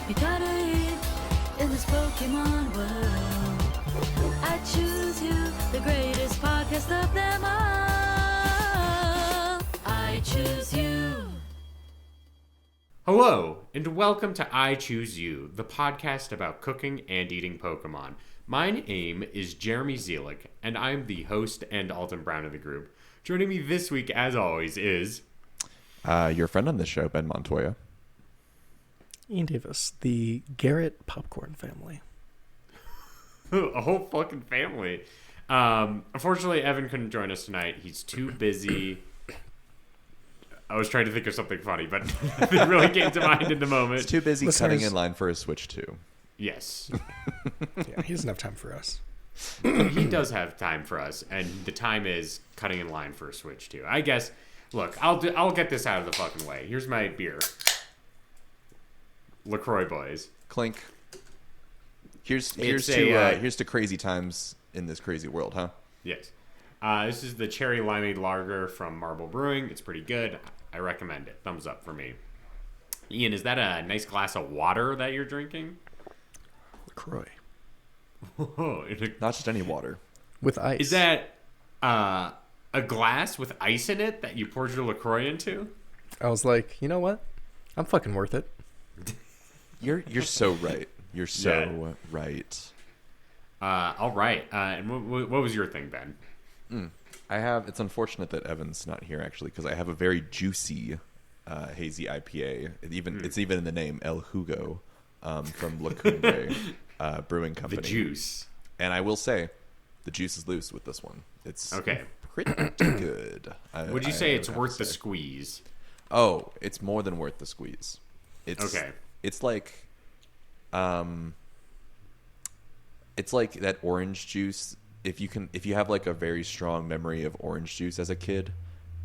You gotta eat in this Pokemon world. I choose you, the greatest podcast of them all. I choose you. Hello, and welcome to I Choose You, the podcast about cooking and eating Pokemon. My name is Jeremy Zielik, and I'm the host and Alton Brown of the group. Joining me this week, as always, is... your friend on this show, Ben Montoya. Ian Davis, the Garrett popcorn family. a whole fucking family. Unfortunately, Evan couldn't join us tonight. He's too busy. I was trying to think of something funny, but it really came to mind in the moment. He's too busy Listeners... cutting in line for a Switch 2. Yes. Yeah, he doesn't have time for us. He does have time for us, and the time is cutting in line for a Switch 2. I guess, look, I'll get this out of the fucking way. Here's my beer. LaCroix boys. Clink. Here's to crazy times in this crazy world, huh? Yes. This is the cherry limeade lager from Marble Brewing. It's pretty good. I recommend it. Thumbs up for me. Ian, is that a nice glass of water that you're drinking? LaCroix. Not just any water. With ice. Is that a glass with ice in it that you poured your LaCroix into? I was like, you know what? I'm fucking worth it. You're so right. You're so right. All right. And what was your thing, Ben? It's unfortunate that Evan's not here, actually, because I have a very juicy hazy IPA. It's even in the name, El Jugo, from La Cumbre Brewing Company. The juice. And I will say, the juice is loose with this one. It's okay. Pretty good. Would you say it's worth the squeeze? Oh, it's more than worth the squeeze. Okay. It's like that orange juice. If you have like a very strong memory of orange juice as a kid,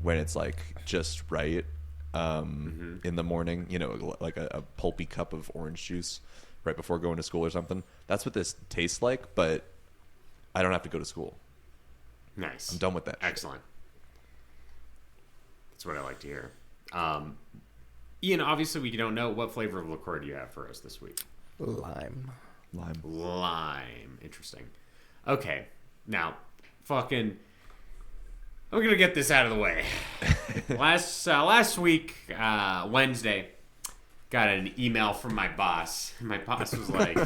when it's like just right in the morning, you know, like a pulpy cup of orange juice right before going to school or something. That's what this tastes like, but I don't have to go to school. Nice. I'm done with that. Excellent. That's what I like to hear. Ian, obviously we don't know, what flavor of LaCroix do you have for us this week? Lime. Interesting. Okay. Now, I'm gonna get this out of the way. Last week, Wednesday, got an email from my boss. My boss was like,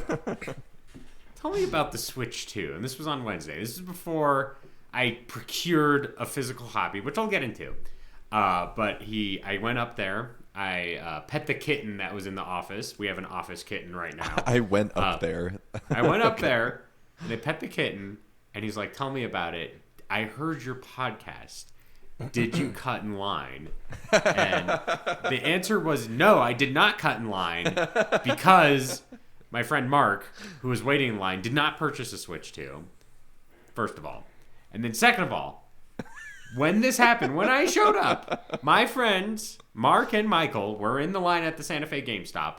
tell me about the Switch 2. And this was on Wednesday. This is before I procured a physical copy, which I'll get into. But I went up there. I pet the kitten that was in the office. We have an office kitten right now. I went up there. I went up there, and I pet the kitten, and he's like, tell me about it. I heard your podcast. Did you cut in line? And the answer was no, I did not cut in line because my friend Mark, who was waiting in line, did not purchase a Switch 2, first of all. And then second of all, when this happened, when I showed up, my friends, Mark and Michael, were in the line at the Santa Fe GameStop,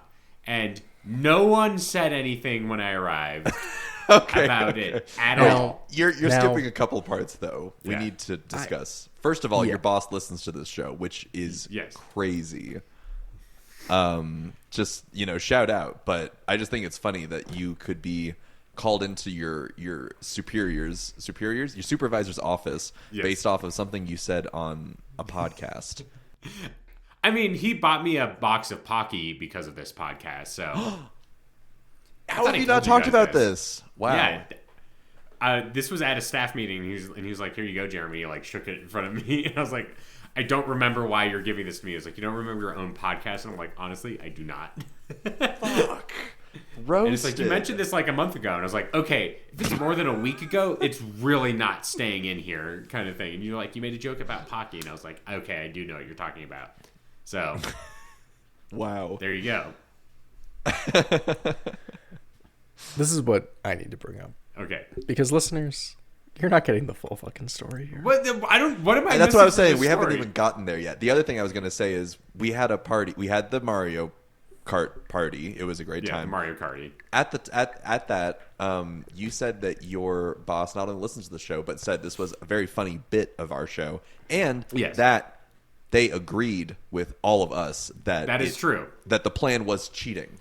and no one said anything when I arrived about it at all. You're skipping a couple parts, though. We need to discuss. First of all, your boss listens to this show, which is crazy. Just, shout out. But I just think it's funny that you could be called into your supervisor's office based off of something you said on a podcast. I mean, he bought me a box of Pocky because of this podcast, so how have you not talked about this? Wow. Yeah. This was at a staff meeting, and he was like, here you go, Jeremy. He like shook it in front of me, and I was like, I don't remember why you're giving this to me. He was like, you don't remember your own podcast? And I'm like, honestly, I do not. Fuck. Roasted. And it's like, you mentioned this like a month ago, and I was like, okay, if it's more than a week ago, it's really not staying in here, kind of thing. And you made a joke about Pocky, and I was like, okay, I do know what you're talking about. So, wow, there you go. This is what I need to bring up. Okay, because listeners, you're not getting the full fucking story here. What am I? That's what I was saying. We haven't even gotten there yet. The other thing I was going to say is we had a party. We had the Mario Kart party. It was a great time. Mario Karty. At that, you said that your boss not only listens to the show, but said this was a very funny bit of our show, and that they agreed with all of us that is true. That the plan was cheating.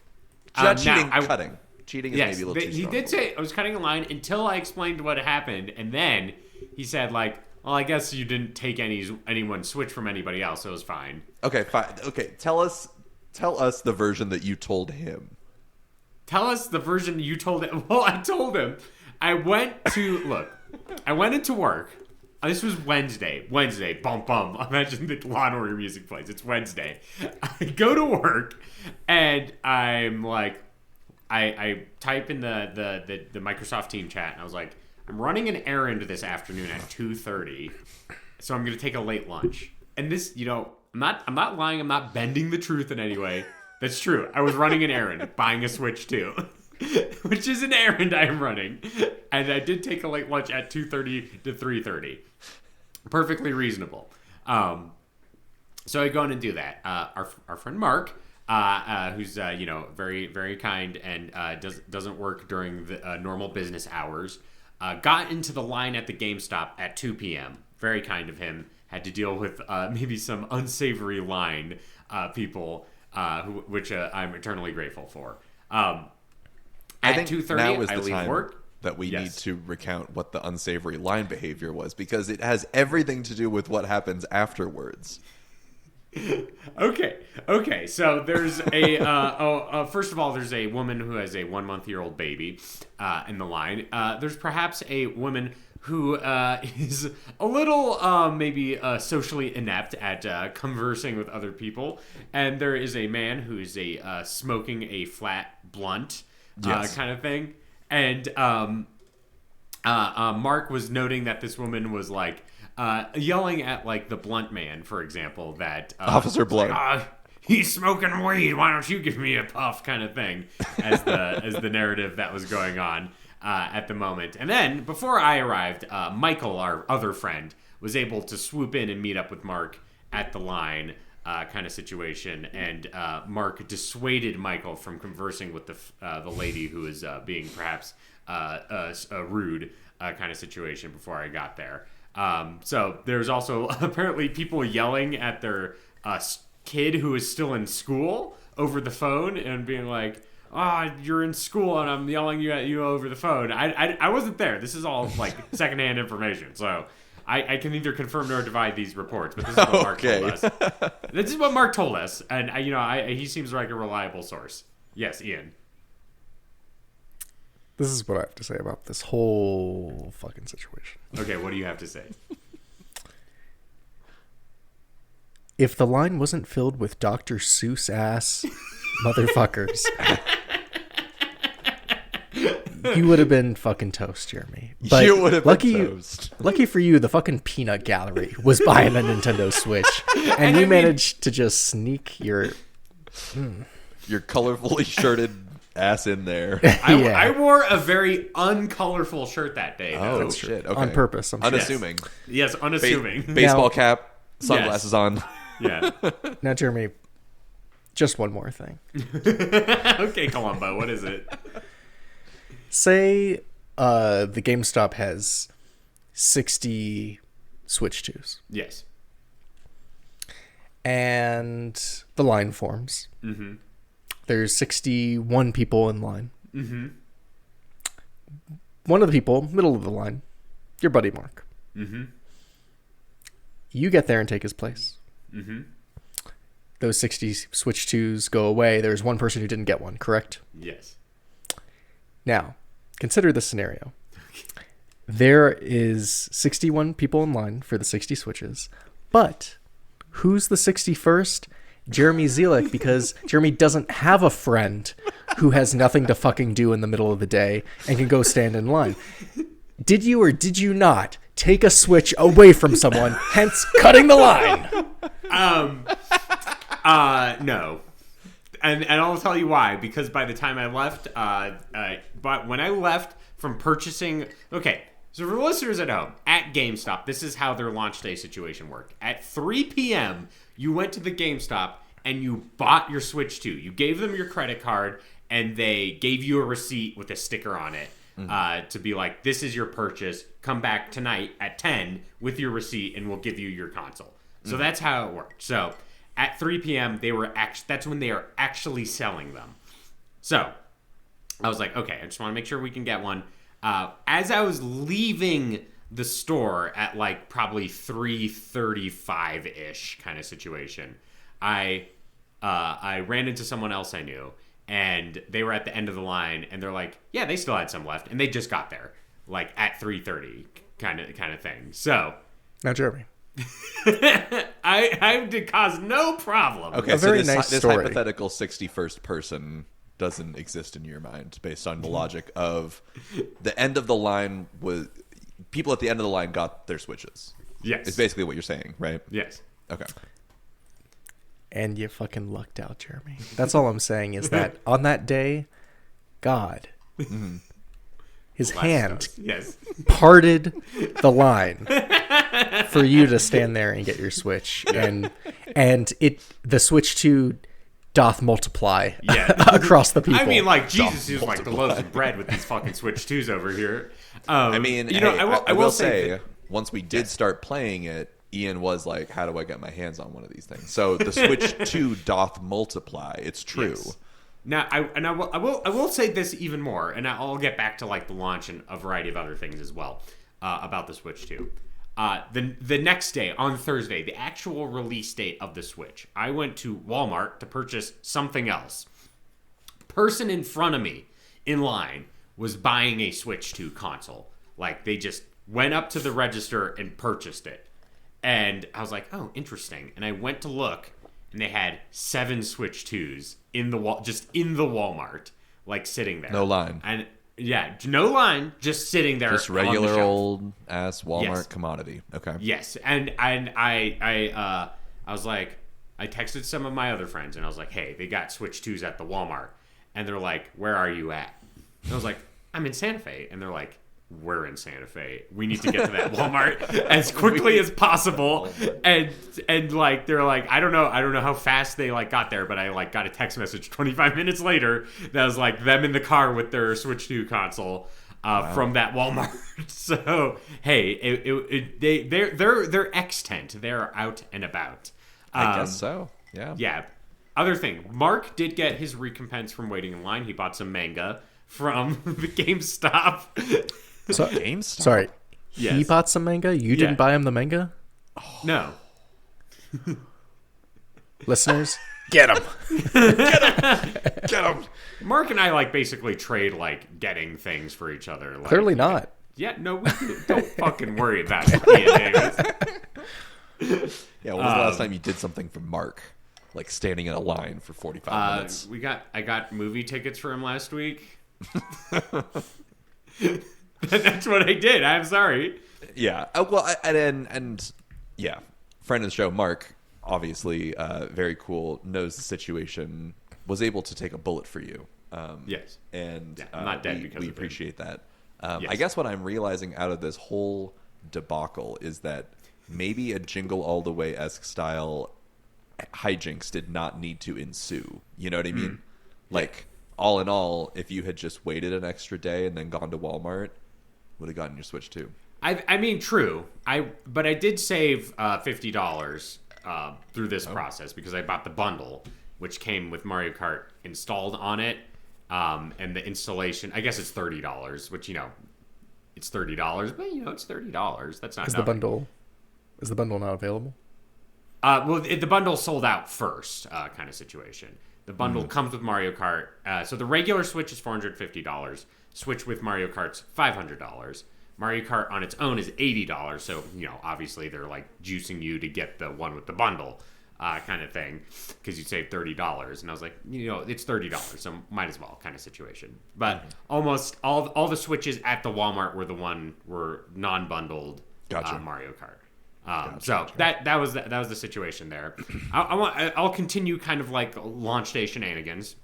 Not Now, cheating, cutting. Cheating is maybe a little too he strong. did say I was cutting a line until I explained what happened, and then he said like, "Well, I guess you didn't take anyone switch from anybody else, so it was fine." Okay, fine. Okay, tell us the version that you told him. Tell us the version you told him. Well, I told him. I went into work. This was Wednesday. Bum bum. Imagine the Law and Order music plays. It's Wednesday. I go to work, and I'm like, I type in the Microsoft team chat, and I was like, I'm running an errand this afternoon at 2:30, so I'm gonna take a late lunch. And this, I'm not lying. I'm not bending the truth in any way. That's true. I was running an errand, buying a Switch 2, which is an errand I am running. And I did take a late lunch at 2:30 to 3:30. Perfectly reasonable. So I go in and do that. Our friend Mark, who's very, very kind and doesn't work during the normal business hours, got into the line at the GameStop at 2 p.m. Very kind of him. Had to deal with maybe some unsavory line people, which I'm eternally grateful for. I At think 2:30, now is I the leave time work. that we need to recount what the unsavory line behavior was, because it has everything to do with what happens afterwards. Okay. So there's first of all, there's a woman who has a 1-month-old baby in the line. There's perhaps a woman who is a little maybe socially inept at conversing with other people, and there is a man who is smoking a flat blunt kind of thing, and Mark was noting that this woman was like yelling at like the blunt man, for example, that Officer Blunt. Like, he's smoking weed. Why don't you give me a puff, kind of thing, as the narrative that was going on at the moment. And then before I arrived, Michael, our other friend, was able to swoop in and meet up with Mark at the line. Kind of situation, and Mark dissuaded Michael from conversing with the lady who was being perhaps a rude kind of situation before I got there. So there's also apparently people yelling at their kid who is still in school over the phone and being like, "Oh, you're in school and I'm yelling at you over the phone." I wasn't there. This is all like secondhand information, so I can neither confirm nor divide these reports, but this is what Mark told us. This is what Mark told us, and he seems like a reliable source. Yes, Ian. This is what I have to say about this whole fucking situation. Okay, what do you have to say? If the line wasn't filled with Dr. Seuss ass motherfuckers, you would have been fucking toast, Jeremy. But You would have been toast. Lucky for you, the fucking peanut gallery was buying a Nintendo Switch, and you managed to just sneak your colorfully shirted ass in there. I wore a very uncolorful shirt that day. Oh, though. shit. Okay. on purpose. I'm sure. Unassuming. Yes, unassuming. Baseball cap, sunglasses on. Yeah. Now, Jeremy, just one more thing. Okay, Columbo, what is it? Say the GameStop has 60 Switch 2s. Yes. And the line forms. Mm-hmm. There's 61 people in line. Mm-hmm. One of the people, middle of the line, your buddy Mark. Mm-hmm. You get there and take his place. Mm-hmm. Those 60 Switch 2s go away. There's one person who didn't get one, correct? Yes. Now, consider this scenario. There is 61 people in line for the 60 Switches, but who's the 61st? Jeremy Zelek, because Jeremy doesn't have a friend who has nothing to fucking do in the middle of the day and can go stand in line. Did you or did you not take a Switch away from someone, hence cutting the line? No. And I'll tell you why. Because by the time I left, but when I left from purchasing, okay. So for the listeners at home, at GameStop, this is how their launch day situation worked. At 3 p.m., you went to the GameStop and you bought your Switch 2. You gave them your credit card and they gave you a receipt with a sticker on it to be like, this is your purchase. Come back tonight at 10 with your receipt and we'll give you your console. So that's how it worked. So at 3 p.m., that's when they are actually selling them. So I was like, okay, I just want to make sure we can get one. As I was leaving the store at like probably 3:35-ish kind of situation, I ran into someone else I knew, and they were at the end of the line, and they're like, yeah, they still had some left, and they just got there like at 3:30 kind of thing. So Now, Jeremy. I did cause no problem. Okay, A so very this, nice this story. hypothetical 61st person doesn't exist in your mind based on the logic of the end of the line was people at the end of the line got their switches. Yes. It's basically what you're saying, right? Yes. Okay. And you fucking lucked out, Jeremy. That's all I'm saying is that on that day, God, his hand Bless us. Yes. parted the line for you to stand there and get your Switch. And the Switch 2 doth multiply Yeah. across the people. I mean, like, Jesus is like the loaves of bread with these fucking Switch 2s over here. I mean, you know, hey, I will say, that- once we did start playing it, Ian was like, how do I get my hands on one of these things? So the Switch 2 doth multiply. It's true. Yes. Now, I will say this even more, and I'll get back to like the launch and a variety of other things as well about the Switch 2. The next day, on Thursday, the actual release date of the Switch, I went to Walmart to purchase something else. Person in front of me in line was buying a Switch 2 console. Like, they just went up to the register and purchased it. And I was like, oh, interesting. And I went to look, and they had 7 Switch 2s in the just in the Walmart, like sitting there. No line. And yeah, no line, just sitting there. Just on the regular shelf. old ass Walmart Yes. commodity. Okay. Yes, and I was like, I texted some of my other friends, and I was like, hey, they got Switch 2s at the Walmart, and they're like, where are you at? And I was like, I'm in Santa Fe, and they're like, we're in Santa Fe. We need to get to that Walmart as quickly as possible. And like they're like, I don't know how fast they like got there, but I like got a text message 25 minutes later that was like them in the car with their Switch 2 console from that Walmart. So hey, they're extant. They're out and about. I guess so. Yeah. Yeah. Other thing, Mark did get his recompense from waiting in line. He bought some manga from the GameStop. So, GameStop. sorry. He Yes. bought some manga? You Yeah. didn't buy him the manga? No. Listeners, get him. Get him. Mark and I like basically trade like getting things for each other. Like, Clearly not. Yeah, no, we do. Don't fucking worry about it, Ian Davis. Yeah, when was the last time you did something for Mark? Like standing in a line for 45 minutes. I got movie tickets for him last week. That's what I did. I'm sorry. Yeah. Well, and yeah, friend of the show, Mark, obviously very cool, knows the situation, was able to take a bullet for you. Yes. And Yeah, I'm not dead because we of him. appreciate that. Yes. I guess what I'm realizing out of this whole debacle is that maybe a Jingle All the Way-esque style hijinks did not need to ensue. You know what I mean? Like, all in all, if you had just waited an extra day and then gone to Walmart, would have gotten your Switch too. I mean, true. But I did save $50 through this process because I bought the bundle, which came with Mario Kart installed on it, and the installation. I guess it's $30, which it's $30, but it's $30. That's not Is nothing. the bundle not available? Well, the bundle sold out first, kind of situation. The bundle comes with Mario Kart. So the regular Switch is $450. Switch with Mario Kart's $500. Mario Kart on its own is $80. So, obviously they're like juicing you to get the one with the bundle kind of thing because you save $30. And I was like, it's $30, so might as well kind of situation. But almost all the Switches at the Walmart were non-bundled Gotcha. Mario Kart. Gotcha. That was the situation there. I'll continue kind of like launch day shenanigans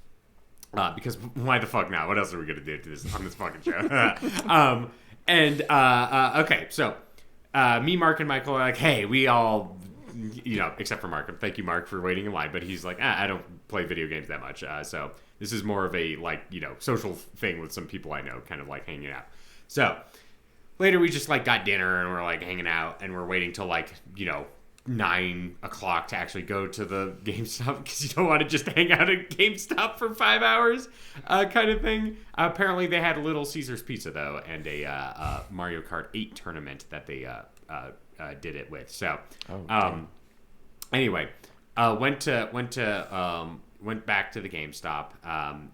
because why the fuck not? What else are we gonna do to this on this fucking show? Okay, so me, Mark, and Michael are like, hey, we all, except for Mark. Thank you, Mark, for waiting in line. But he's like, I don't play video games that much, so this is more of a social thing with some people I know, kind of like hanging out. So. Later, we just, got dinner, and we're, hanging out, and we're waiting till, 9 o'clock to actually go to the GameStop because you don't want to just hang out at GameStop for 5 hours, kind of thing. Apparently, they had a Little Caesars Pizza though, and a Mario Kart 8 tournament that they did it with. So, anyway, went back to the GameStop.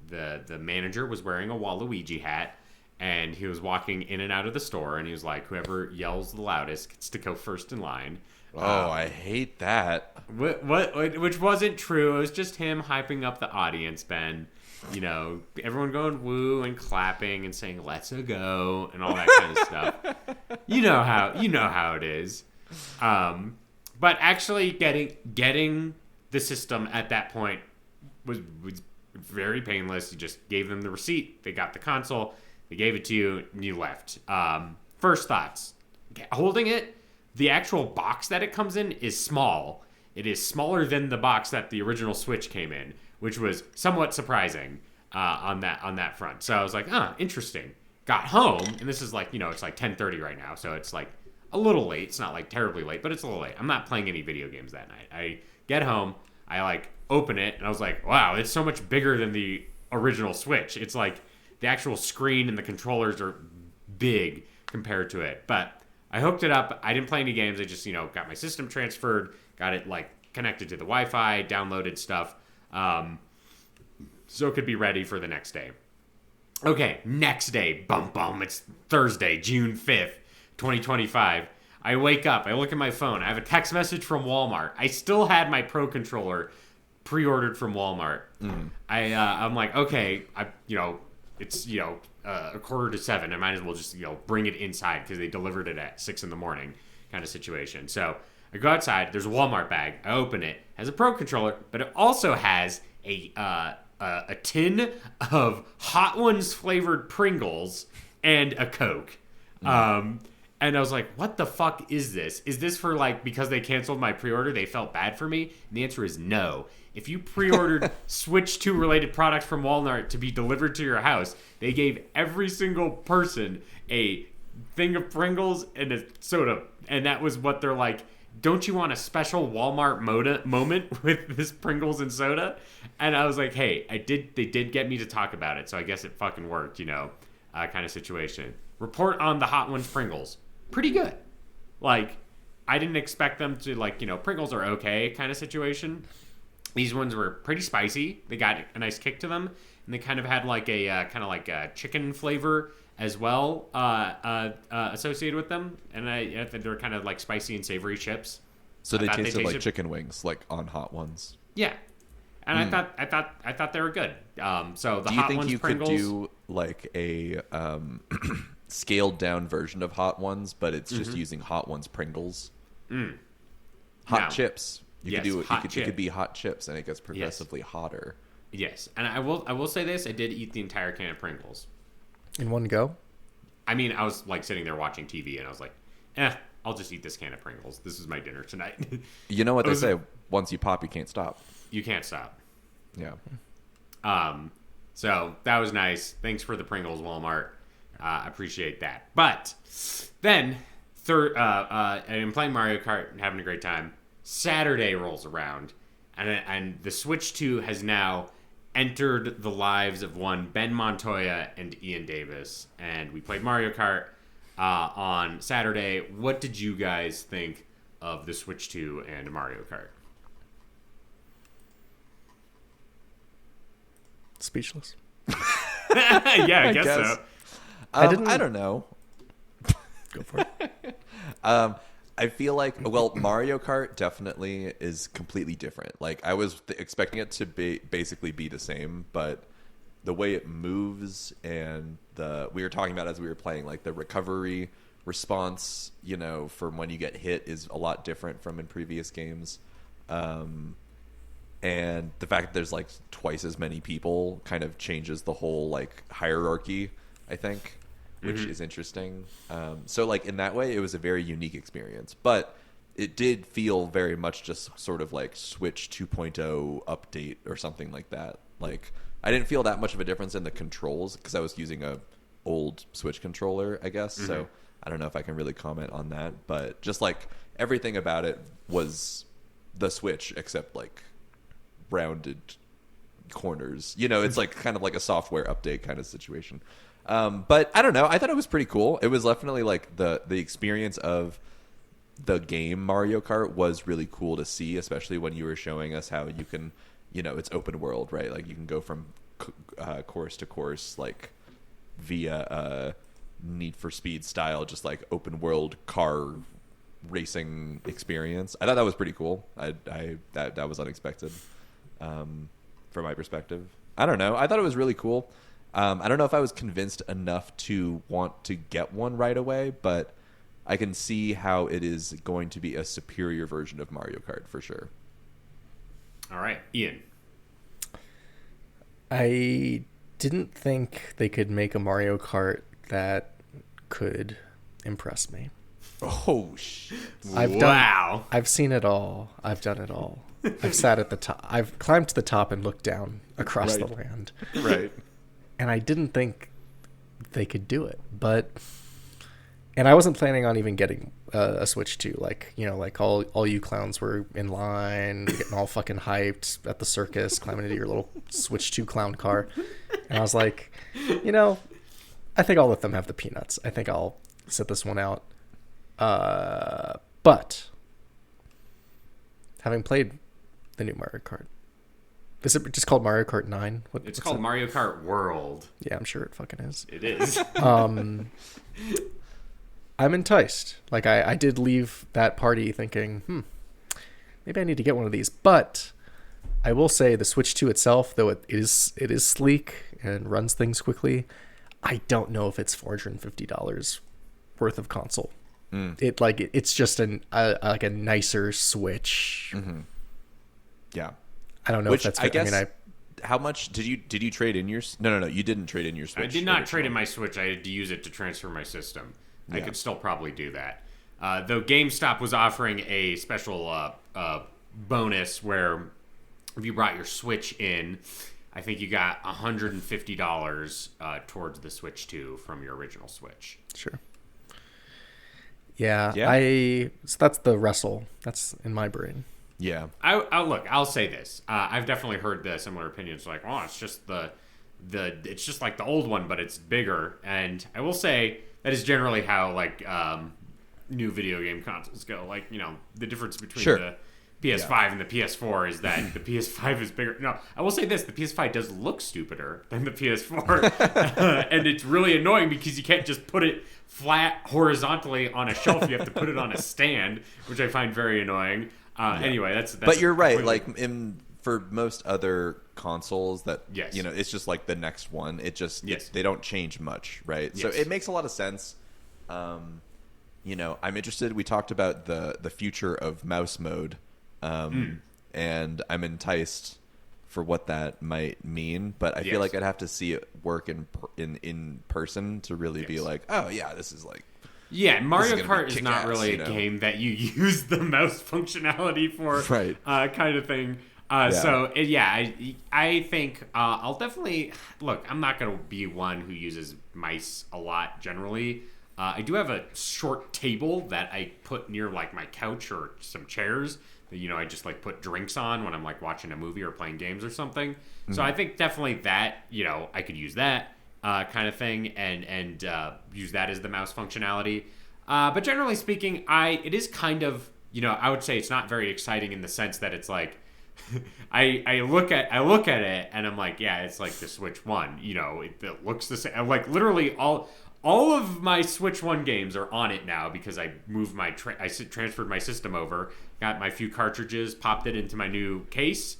The manager was wearing a Waluigi hat. And he was walking in and out of the store, and he was like, "Whoever yells the loudest gets to go first in line." Oh, I hate that. Which wasn't true. It was just him hyping up the audience, Ben. You know, everyone going woo and clapping and saying "Let's go" and all that kind of stuff. You know how it is. But actually getting the system at that point was very painless. You just gave them the receipt. They got the console. They gave it to you, and you left. First thoughts. Holding it, the actual box that it comes in is small. It is smaller than the box that the original Switch came in, which was somewhat surprising on that front. So I was like, interesting. Got home, and this is like, it's like 10:30 right now, so it's like a little late. It's not like terribly late, but it's a little late. I'm not playing any video games that night. I get home, I like open it, and I was like, wow, it's so much bigger than the original Switch. It's like the actual screen and the controllers are big compared to it. But I hooked it up. I didn't play any games. I just, got my system transferred, got it like connected to the Wi-Fi, downloaded stuff, so it could be ready for the next day. Okay, next day, it's Thursday, June 5th, 2025. I wake up, I look at my phone, I have a text message from Walmart. I still had my Pro Controller pre-ordered from Walmart. I'm like, okay, it's, a quarter to 7. I might as well just, bring it inside because they delivered it at 6 in the morning kind of situation. So I go outside. There's a Walmart bag. I open it. It has a Pro Controller, but it also has a tin of Hot Ones flavored Pringles and a Coke. And I was like, what the fuck is this? Is this for because they canceled my pre-order, they felt bad for me? And the answer is no. If you pre-ordered Switch 2 related products from Walmart to be delivered to your house, they gave every single person a thing of Pringles and a soda. And that was what they're like, don't you want a special Walmart moment with this Pringles and soda? And I was like, hey, they did get me to talk about it, so I guess it fucking worked, kind of situation. Report on the Hot Ones Pringles. Pretty good. I didn't expect them to, Pringles are okay kind of situation. These ones were pretty spicy. They got a nice kick to them, and they kind of had a chicken flavor as well associated with them. And I think they're kind of like spicy and savory chips. So they tasted like chicken wings, like on Hot Ones. Yeah, and I thought they were good. So the Do you Hot think Ones you Pringles, could do like a scaled down version of Hot Ones, but it's just using Hot Ones Pringles? Hot chips. You could do it. You could be hot chips, and it gets progressively hotter. Yes, and I will say this: I did eat the entire can of Pringles In one go? I mean, I was sitting there watching TV, and I was like, I'll just eat this can of Pringles. This is my dinner tonight. You know what they say: once you pop, you can't stop. You can't stop. Yeah. So that was nice. Thanks for the Pringles, Walmart. I appreciate that. But then, I'm playing Mario Kart and having a great time. Saturday rolls around, and the Switch 2 has now entered the lives of one Ben Montoya and Ian Davis, and we played Mario Kart on Saturday. What did you guys think of the Switch 2 and Mario Kart? Speechless. Yeah, I guess so. I don't know. Go for it. I feel like, Mario Kart definitely is completely different. I was expecting it to basically be the same, but the way it moves and we were talking about as we were playing, the recovery response, from when you get hit is a lot different from in previous games. And the fact that there's twice as many people kind of changes the whole hierarchy, I think, which is interesting. So in that way, it was a very unique experience, but it did feel very much just sort of Switch 2.0 update or something like that. I didn't feel that much of a difference in the controls because I was using a old Switch controller, I guess. So I don't know if I can really comment on that, but just like everything about it was the Switch except like rounded corners. It's like kind of like a software update kind of situation. But I don't know. I thought it was pretty cool. It was definitely like the experience of the game Mario Kart was really cool to see, especially when you were showing us how you can, it's open world, right? Like you can go from course to course, like via Need for Speed style, just like open world car racing experience. I thought that was pretty cool. That was unexpected from my perspective. I don't know. I thought it was really cool. I don't know if I was convinced enough to want to get one right away, but I can see how it is going to be a superior version of Mario Kart for sure. All right, Ian. I didn't think they could make a Mario Kart that could impress me. Oh, shit. I've seen it all. I've done it all. I've sat at the top. I've climbed to the top and looked down across the land. Right. And I didn't think they could do it. And I wasn't planning on even getting a Switch 2. Like, like all you clowns were in line, getting all fucking hyped at the circus, climbing into your little Switch 2 clown car. And I was like, I think I'll let them have the peanuts. I think I'll sit this one out. But having played the new Mario Kart, is it just called Mario Kart 9? It's called Mario Kart World. Yeah, I'm sure it fucking is. It is. I'm enticed. Like I did leave that party thinking, maybe I need to get one of these. But I will say the Switch 2 itself, though it is sleek and runs things quickly, I don't know if it's $450 worth of console. It's just like a nicer Switch. Mm-hmm. Yeah. I don't know if that's. How much did you trade in your? No. You didn't trade in your Switch. I did not trade in my Switch. I had to use it to transfer my system. Yeah. I could still probably do that. Though GameStop was offering a special bonus where if you brought your Switch in, I think you got $150 towards the Switch 2 from your original Switch. Sure. Yeah. So that's the wrestle. That's in my brain. Yeah. I'll say this. I've definitely heard the similar opinions. Like, oh, it's just it's just like the old one, but it's bigger. And I will say that is generally how like new video game consoles go. Like, the difference between the PS5 and the PS4 is that the PS5 is bigger. No, I will say this: the PS5 does look stupider than the PS4, and it's really annoying because you can't just put it flat horizontally on a shelf. You have to put it on a stand, which I find very annoying. Anyway, that's but you're right. Like for most other consoles, that yes. It's just like the next one. It just they don't change much, right? Yes. So it makes a lot of sense. I'm interested. We talked about the future of mouse mode, and I'm enticed for what that might mean. But I feel like I'd have to see it work in person to really be like, oh yeah, this is like. Yeah, Mario Kart is not really a game that you use the mouse functionality for, right? Kind of thing. So I think I'll definitely look. I'm not going to be one who uses mice a lot generally. I do have a short table that I put near like my couch or some chairs that I just like put drinks on when I'm like watching a movie or playing games or something. Mm-hmm. So I think definitely that I could use that. Kind of thing, and use that as the mouse functionality. But generally speaking, it is kind of I would say it's not very exciting in the sense that it's like I look at it and I'm like, yeah, it's like the Switch 1. It looks the same. Like literally all of my Switch 1 games are on it now because I moved I transferred my system over, got my few cartridges, popped it into my new case,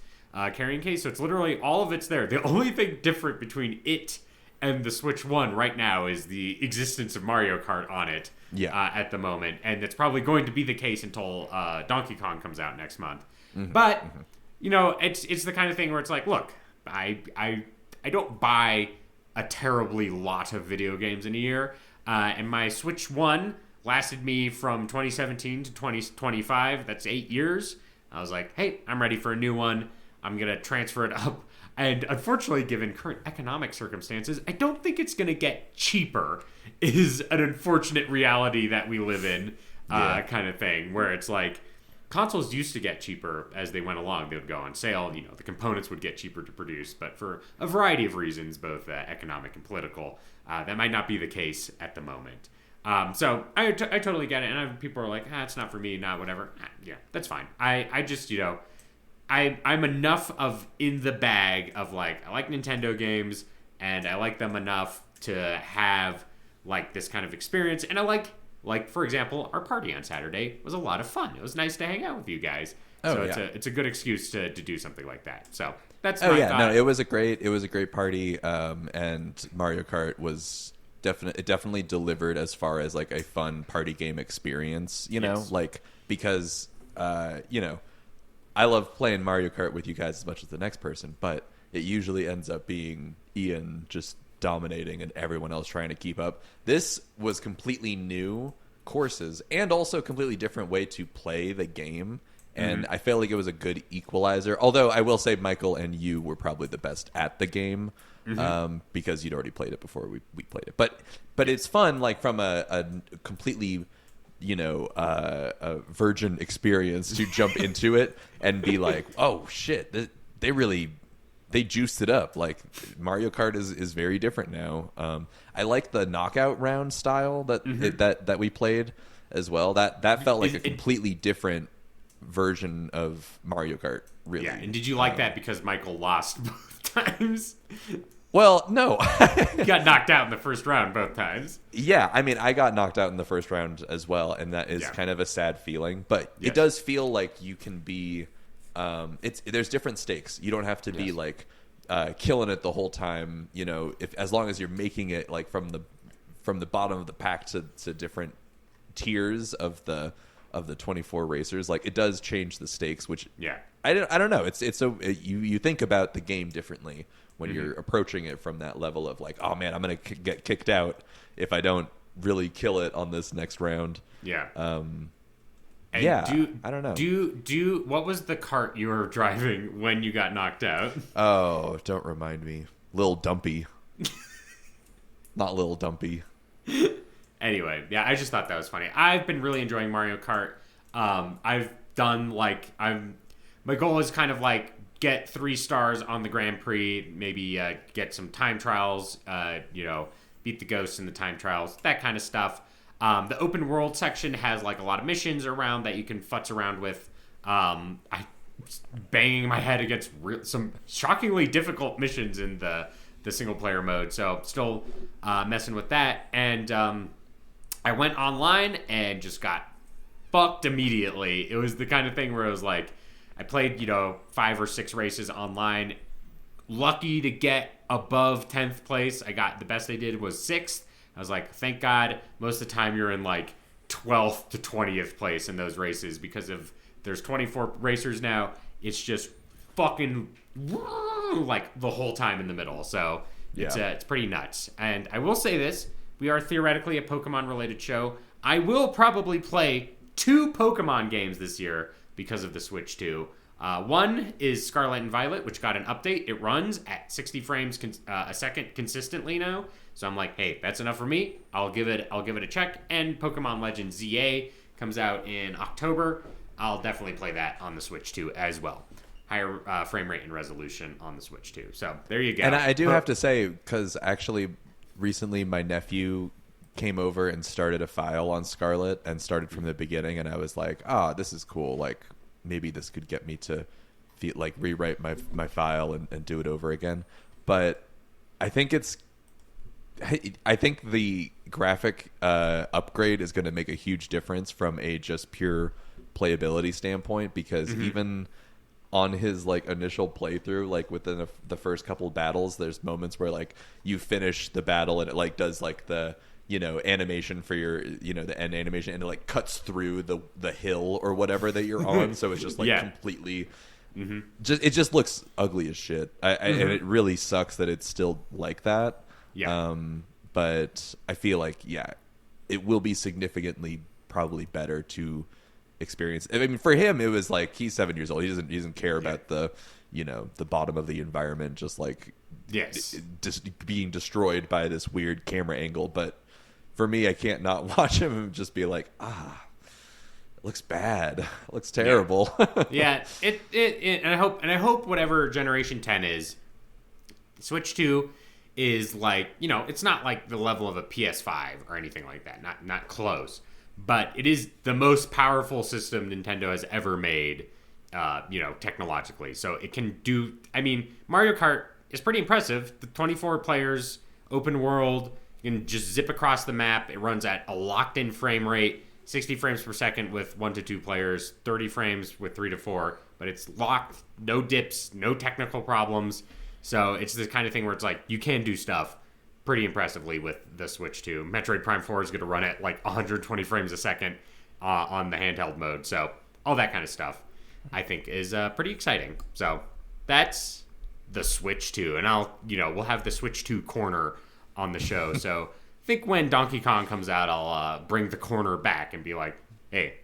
carrying case. So it's literally all of it's there. The only thing different between it and the Switch 1 right now is the existence of Mario Kart on it at the moment. And it's probably going to be the case until Donkey Kong comes out next month. Mm-hmm. But, it's the kind of thing where it's like, look, I don't buy a terribly lot of video games in a year. And my Switch 1 lasted me from 2017 to 2025. That's 8 years. I was like, hey, I'm ready for a new one. I'm going to transfer it up. And unfortunately, given current economic circumstances, I don't think it's going to get cheaper, is an unfortunate reality that we live in, kind of thing, where it's like, consoles used to get cheaper as they went along. They would go on sale. You know, the components would get cheaper to produce. But for a variety of reasons, both economic and political, that might not be the case at the moment. So I totally get it. And people are like, it's not for me, not whatever. Yeah, that's fine. I just, I'm enough of in the bag of like, I like Nintendo games and I like them enough to have like this kind of experience. And I like for example, our party on Saturday was a lot of fun. It was nice to hang out with you guys. So it's a good excuse to do something like that. So that's my thought. No, it was a great party. And Mario Kart was definitely delivered as far as like a fun party game experience, like, because, I love playing Mario Kart with you guys as much as the next person, but it usually ends up being Ian just dominating and everyone else trying to keep up. This was completely new courses and also a completely different way to play the game. And I felt like it was a good equalizer. Although I will say Michael and you were probably the best at the game because you'd already played it before we played it. But it's fun, like from a completely a virgin experience to jump into it and be like, oh shit, they juiced it up. Like Mario Kart is very different now. I like the knockout round style that we played as well. That felt like a completely different version of Mario Kart, really. Yeah, and did you like that because Michael lost both times? Well, no. He got knocked out in the first round both times. Yeah, I mean, I got knocked out in the first round as well, and that is kind of a sad feeling. But it does feel like you can be... there's different stakes. You don't have to be, like, killing it the whole time, as long as you're making it, like, from the bottom of the pack to different tiers of the 24 racers. Like, it does change the stakes, which... Yeah. I don't know. It's so... You think about the game differently when you're approaching it from that level of like, oh man, I'm gonna get kicked out if I don't really kill it on this next round. Yeah. I don't know. Do what was the cart you were driving when you got knocked out? Oh, don't remind me. Lil Dumpy. Not Lil Dumpy. Anyway, yeah, I just thought that was funny. I've been really enjoying Mario Kart. I've done my goal is kind of like get 3 stars on the Grand Prix, maybe get some time trials, beat the ghosts in the time trials, that kind of stuff. The open world section has like a lot of missions around that you can futz around with. I banging my head against some shockingly difficult missions in the single player mode, so still messing with that. And I went online and just got fucked immediately. It was the kind of thing where it was like, I played, 5 or 6 races online. Lucky to get above 10th place. The best they did was 6th. I was like, thank God. Most of the time you're in like 12th to 20th place in those races because there's 24 racers now. It's just fucking like the whole time in the middle. So it's pretty nuts. And I will say this. We are theoretically a Pokemon related show. I will probably play 2 Pokemon games this year because of the Switch 2. One is Scarlet and Violet, which got an update. It runs at 60 frames a second consistently now. So I'm like, hey, that's enough for me. I'll give it a check. And Pokemon Legends ZA comes out in October. I'll definitely play that on the Switch 2 as well. Higher frame rate and resolution on the Switch 2. So there you go. And I do have to say, because actually recently my nephew came over and started a file on Scarlet and started from the beginning, and I was like, this is cool. Like, maybe this could get me to rewrite my file and do it over again. But I think the graphic upgrade is going to make a huge difference from a just pure playability standpoint, because even on his initial playthrough, within the first couple battles, there's moments where you finish the battle and it does the animation for your the end animation, and it cuts through the hill or whatever that you're on, so it's just completely it just looks ugly as shit. And it really sucks that it's still like that. But I feel like it will be significantly probably better to experience. I mean, for him, it was he's 7 years old. He doesn't care about the the bottom of the environment just like Yes. just being destroyed by this weird camera angle. But for me, I can't not watch him and just be like, it looks bad. It looks terrible. Yeah, and I hope whatever Generation 10 is, Switch 2 is like, it's not like the level of a PS5 or anything like that. Not close. But it is the most powerful system Nintendo has ever made, technologically. So it can do, Mario Kart is pretty impressive. The 24 players, open world, you can just zip across the map. It runs at a locked-in frame rate, 60 frames per second with 1 to 2 players, 30 frames with 3 to 4. But it's locked, no dips, no technical problems. So it's the kind of thing where it's like, you can do stuff pretty impressively with the Switch 2. Metroid Prime 4 is going to run at like 120 frames a second on the handheld mode. So all that kind of stuff, I think, is pretty exciting. So that's the Switch 2. And we'll have the Switch 2 corner on the show. So I think when Donkey Kong comes out, I'll bring the corner back and be like, hey,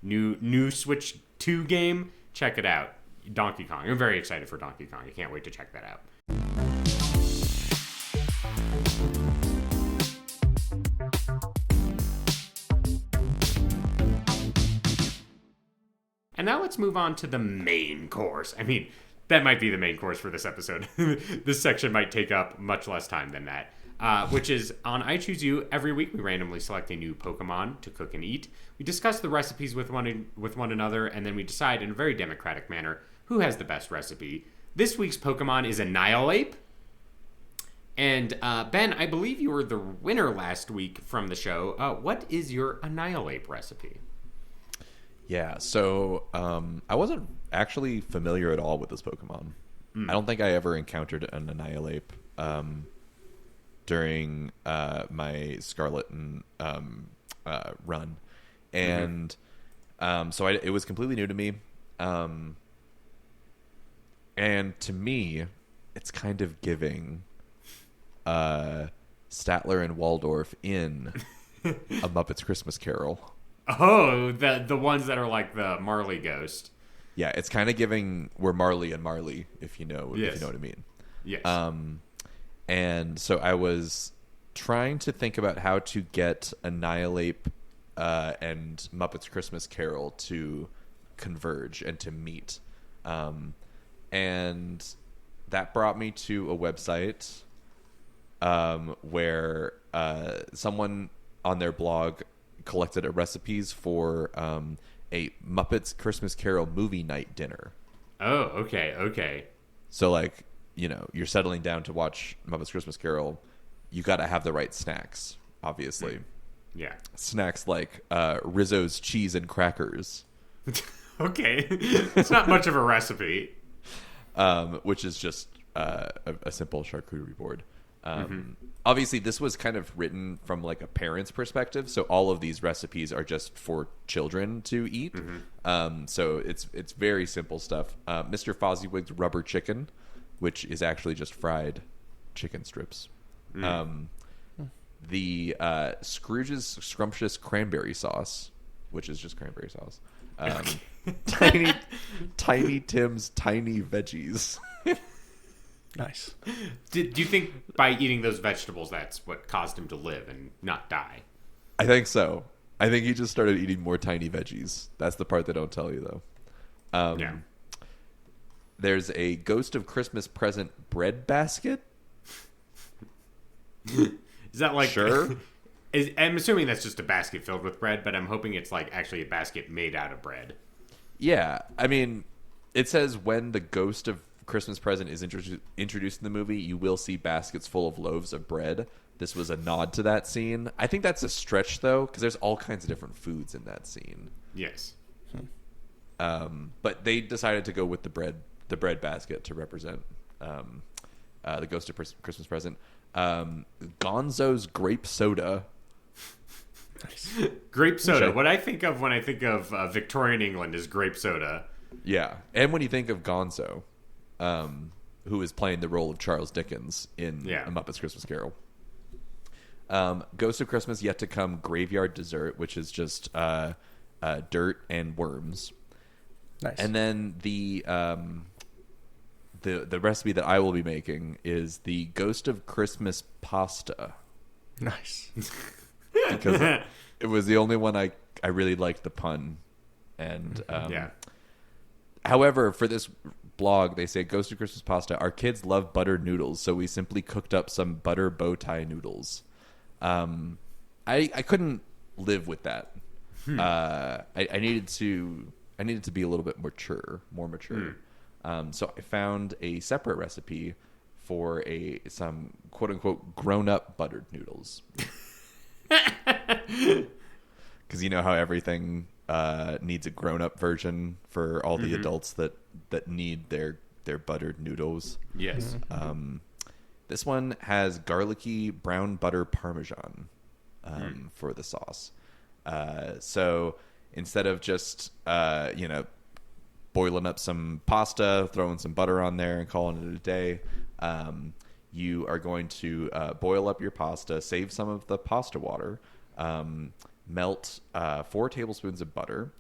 new Switch 2 game, check it out. Donkey Kong. I'm very excited for Donkey Kong. I can't wait to check that out. And now let's move on to the main course. That might be the main course for this episode. This section might take up much less time than that. Which is on I Choose You. Every week we randomly select a new Pokemon to cook and eat. We discuss the recipes with one another, and then we decide in a very democratic manner who has the best recipe. This week's Pokemon is Annihilape. And Ben, I believe you were the winner last week from the show. What is your Annihilape recipe? Yeah, so I wasn't actually familiar at all with this Pokemon. I don't think I ever encountered an Annihilape during my Scarlet and run. And so it was completely new to me. And to me, it's kind of giving Statler and Waldorf in A Muppet's Christmas Carol. Oh, the ones that are like the Marley ghost. Yeah, it's kind of giving we're Marley and Marley, if you know what I mean. Yes. And so I was trying to think about how to get Annihilape and Muppet's Christmas Carol to converge and to meet. And that brought me to a website where someone on their blog collected recipes for a Muppets Christmas Carol movie night dinner. Oh, okay. So, like, you're settling down to watch Muppets Christmas Carol. You got to have the right snacks, obviously. Yeah. Snacks like Rizzo's cheese and crackers. Okay. It's not much of a recipe. Which is just a simple charcuterie board. Obviously, this was kind of written from like a parent's perspective, so all of these recipes are just for children to eat. So it's very simple stuff. Mr. Fozziwig's rubber chicken, which is actually just fried chicken strips. The Scrooge's scrumptious cranberry sauce, which is just cranberry sauce. Tiny Tim's tiny veggies. Nice. Do you think by eating those vegetables, that's what caused him to live and not die? I think so. I think he just started eating more tiny veggies. That's the part they don't tell you, though. Yeah. There's a Ghost of Christmas Present bread basket. Is that like... Sure. I'm assuming that's just a basket filled with bread, but I'm hoping it's like actually a basket made out of bread. Yeah. I mean, it says when the Ghost of Christmas Present is introduced in the movie, you will see baskets full of loaves of bread. This was a nod to that scene. I think that's a stretch, though, because there's all kinds of different foods in that scene. Yes. But they decided to go with the bread basket to represent the Ghost of Christmas Present. Gonzo's grape soda. Nice. Grape soda. What I think of when I think of Victorian England is grape soda. Yeah, and when you think of Gonzo, who is playing the role of Charles Dickens in A Muppet's Christmas Carol. Ghost of Christmas Yet to Come graveyard dessert, which is just dirt and worms. Nice. And then the the recipe that I will be making is the Ghost of Christmas pasta, Nice. because it was the only one I really liked the pun. And Yeah. however, for this blog, they say Ghost of Christmas pasta. Our kids love buttered noodles, so we simply cooked up some butter bow tie noodles. I couldn't live with that. I needed to be a little bit more mature. So I found a separate recipe for some quote unquote grown up buttered noodles. Because you know how everything needs a grown up version for all the adults that need their buttered noodles. Yes. This one has garlicky brown butter parmesan for the sauce. So instead of just boiling up some pasta, throwing some butter on there and calling it a day, you are going to boil up your pasta, save some of the pasta water, melt 4 tablespoons of butter,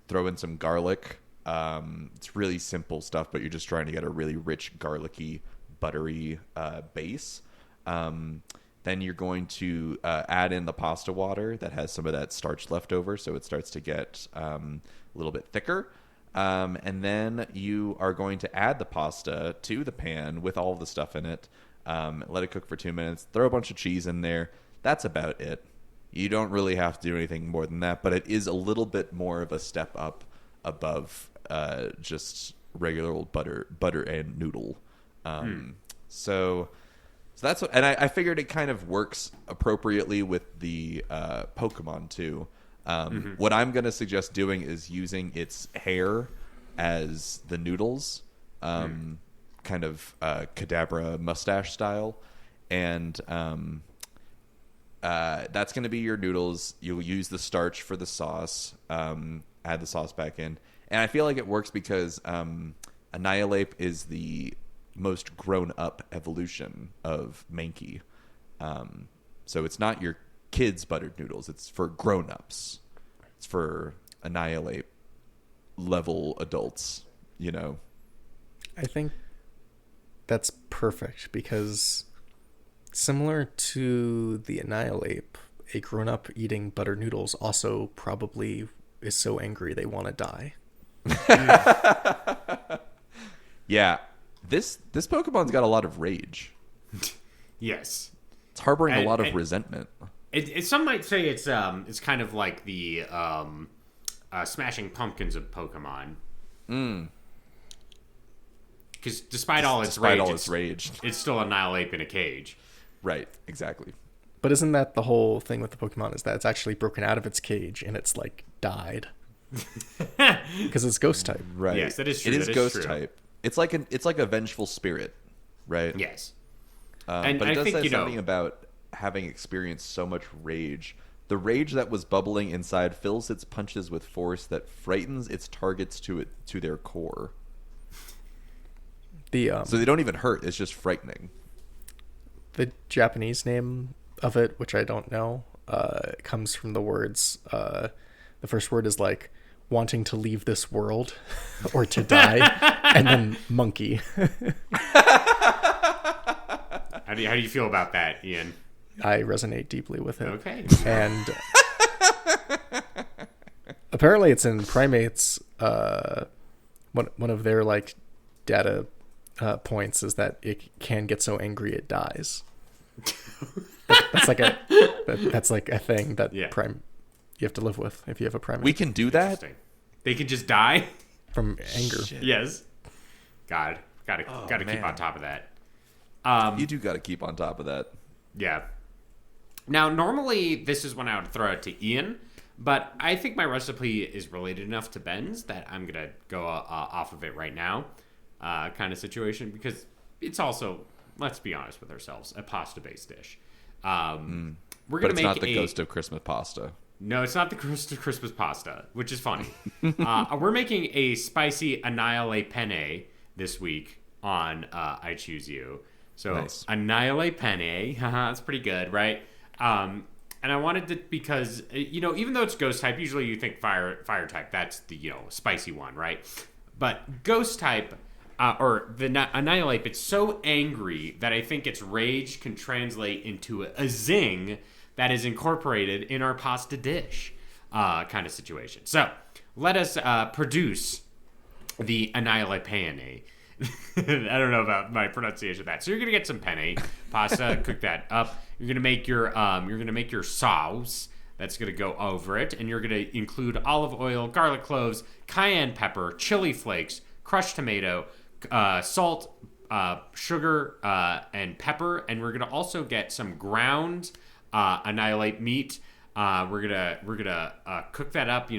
throw in some garlic. It's really simple stuff, but you're just trying to get a really rich, garlicky, buttery base. Then you're going to add in the pasta water that has some of that starch left over, so it starts to get a little bit thicker. And then you are going to add the pasta to the pan with all the stuff in it. Let it cook for 2 minutes. Throw a bunch of cheese in there. That's about it. You don't really have to do anything more than that, but it is a little bit more of a step up above just regular old butter and noodle. So that's what, and I figured it kind of works appropriately with the Pokemon too. What I'm going to suggest doing is using its hair as the noodles, kind of Kadabra mustache style, and that's going to be your noodles. You'll use the starch for the sauce, add the sauce back in, and I feel like it works because Annihilape is the most grown-up evolution of Mankey. So it's not your kids' buttered noodles. It's for grown-ups. It's for Annihilape level adults, you know. I think that's perfect because similar to the Annihilape, a grown-up eating buttered noodles also probably is so angry they want to die. Yeah. This Pokemon's got a lot of rage. Yes. It's harboring a lot of And resentment. Some might say it's kind of like the Smashing Pumpkins of Pokemon. Because despite all its rage, it's still a Annihilape in a cage. Right, exactly. But isn't that the whole thing with the Pokemon, is that it's actually broken out of its cage and it's like died? Because it's ghost type. Right. Yes, that is true. It is That is ghost true. type. It's like a vengeful spirit, right? Yes. But it does say something about having experienced so much rage. The rage that was bubbling inside fills its punches with force that frightens its targets to their core. So they don't even hurt. It's just frightening. The Japanese name of it, which I don't know, comes from the words. The first word is like wanting to leave this world or to die, and then monkey. How do you feel about that, Ian? I resonate deeply with it. Okay. And apparently it's in primates. One of their like data points is that it can get so angry it dies. That's like a thing that you have to live with if you have a primate. We can do that? They can just die from anger. Shit. Yes. Gotta keep on top of that. You do got to keep on top of that. Yeah. Now, normally this is when I would throw it to Ian, but I think my recipe is related enough to Ben's that I'm gonna go off of it right now, kind of situation, because it's also, let's be honest with ourselves, a pasta-based dish. We're gonna But it's make not the Ghost of Christmas pasta. No, it's not the Ghost of Christmas pasta, which is funny. We're making a spicy Annihilape penne this week on I Choose You. So nice. Annihilape penne, that's pretty good, right? And I wanted to, because even though it's ghost type, usually you think fire type. That's the spicy one, right? But ghost type, or the Annihilape, it's so angry that I think its rage can translate into a zing that is incorporated in our pasta dish kind of situation. So let us produce the Annihilape. I don't know about my pronunciation of that. So you're gonna get some penne pasta, cook that up. You're gonna make your sauce that's gonna go over it, and you're gonna include olive oil, garlic cloves, cayenne pepper, chili flakes, crushed tomato, salt, sugar, and pepper. And we're gonna also get some ground Annihilape meat. We're gonna cook that up.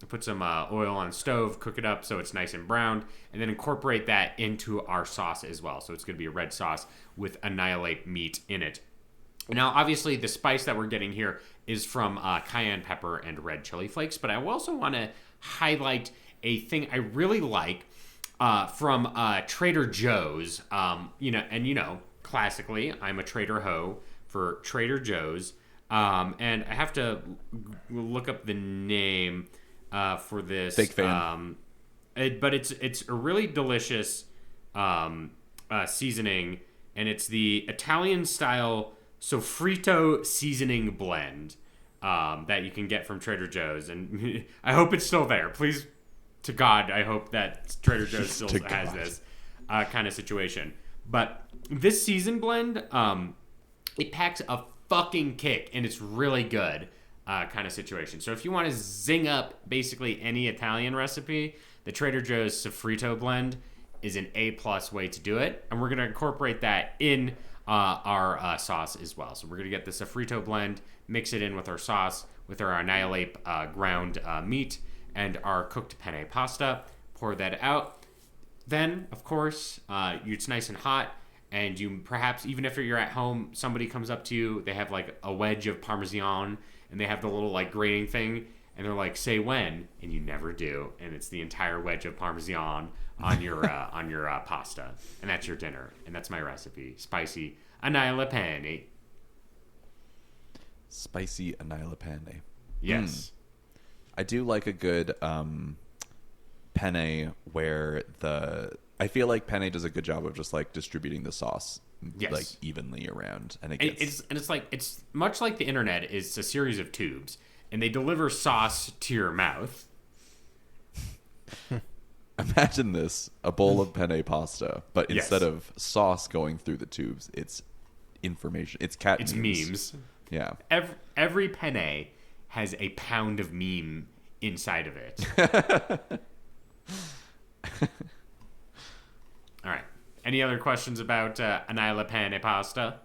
Put some oil on the stove, cook it up so it's nice and browned, and then incorporate that into our sauce as well. So it's going to be a red sauce with Annihilape meat in it. Now, obviously, the spice that we're getting here is from cayenne pepper and red chili flakes, but I also want to highlight a thing I really like from Trader Joe's. Classically, I'm a Trader Ho for Trader Joe's, and I have to look up the name for this. Big fan. But it's a really delicious seasoning, and it's the Italian style sofrito seasoning blend that you can get from Trader Joe's, and I hope it's still there. Please, to God, I hope that Trader Joe's still has this kind of situation. But this season blend, it packs a fucking kick, and it's really good. Kind of situation. So if you want to zing up basically any Italian recipe, the Trader Joe's sofrito blend is an A+ way to do it, and we're going to incorporate that in our sauce as well. So we're going to get the sofrito blend, mix it in with our sauce, with our Annihilape ground meat, and our cooked penne pasta. Pour that out. Then, of course, it's nice and hot, and you perhaps, even if you're at home, somebody comes up to you, they have like a wedge of Parmesan, and they have the little like grating thing, and they're like, "Say when," and you never do, and it's the entire wedge of Parmesan on your pasta, and that's your dinner, and that's my recipe: spicy Annihilape. Spicy Annihilape. Yes, I do like a good penne where I feel like penne does a good job of just like distributing the sauce. Yes. Like evenly around, and it's much like the internet is a series of tubes, and they deliver sauce to your mouth. Imagine this: a bowl of penne pasta, but Yes. instead of sauce going through the tubes, it's information. It's cat. It's memes. memes. Yeah. Every penne has a pound of meme inside of it. All right. Any other questions about Annihilape pasta?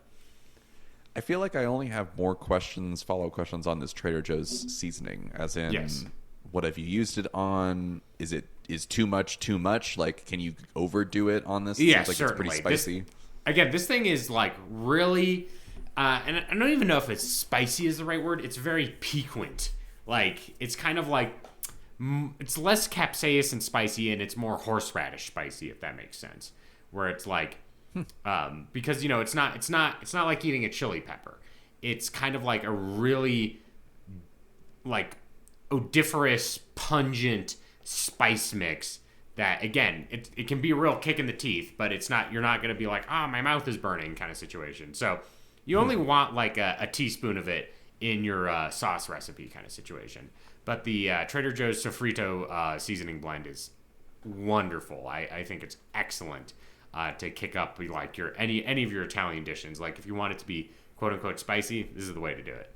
I feel like I only have more follow-up questions on this Trader Joe's seasoning, as in, Yes. what have you used it on? Is too much? Like, can you overdo it on this? Yeah, Seems like certainly. It's pretty spicy. This thing is like really, and I don't even know if it's spicy is the right word. It's very piquant. Like, it's kind of like, it's less capsaicin spicy, and it's more horseradish spicy, if that makes sense. Where it's like, because it's not like eating a chili pepper. It's kind of like a really like odoriferous, pungent spice mix that, again, it can be a real kick in the teeth, but you're not going to be like, my mouth is burning kind of situation. So you only want like a teaspoon of it in your sauce recipe kind of situation. But the Trader Joe's sofrito seasoning blend is wonderful. I think it's excellent to kick up like any of your Italian dishes. Like, if you want it to be quote unquote spicy, this is the way to do it.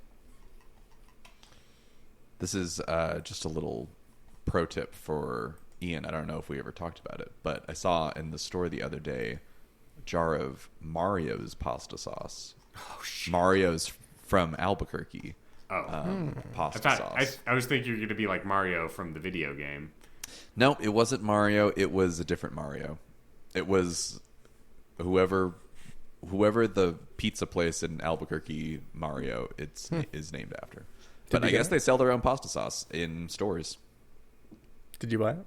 This is just a little pro tip for Ian. I don't know if we ever talked about it, but I saw in the store the other day a jar of Mario's pasta sauce. Oh shit! Mario's from Albuquerque. Pasta I sauce. I was thinking you're going to be like Mario from the video game. No, it wasn't Mario. It was a different Mario. It was whoever the pizza place in Albuquerque Mario is named after. But I guess they sell their own pasta sauce in stores. Did you buy it?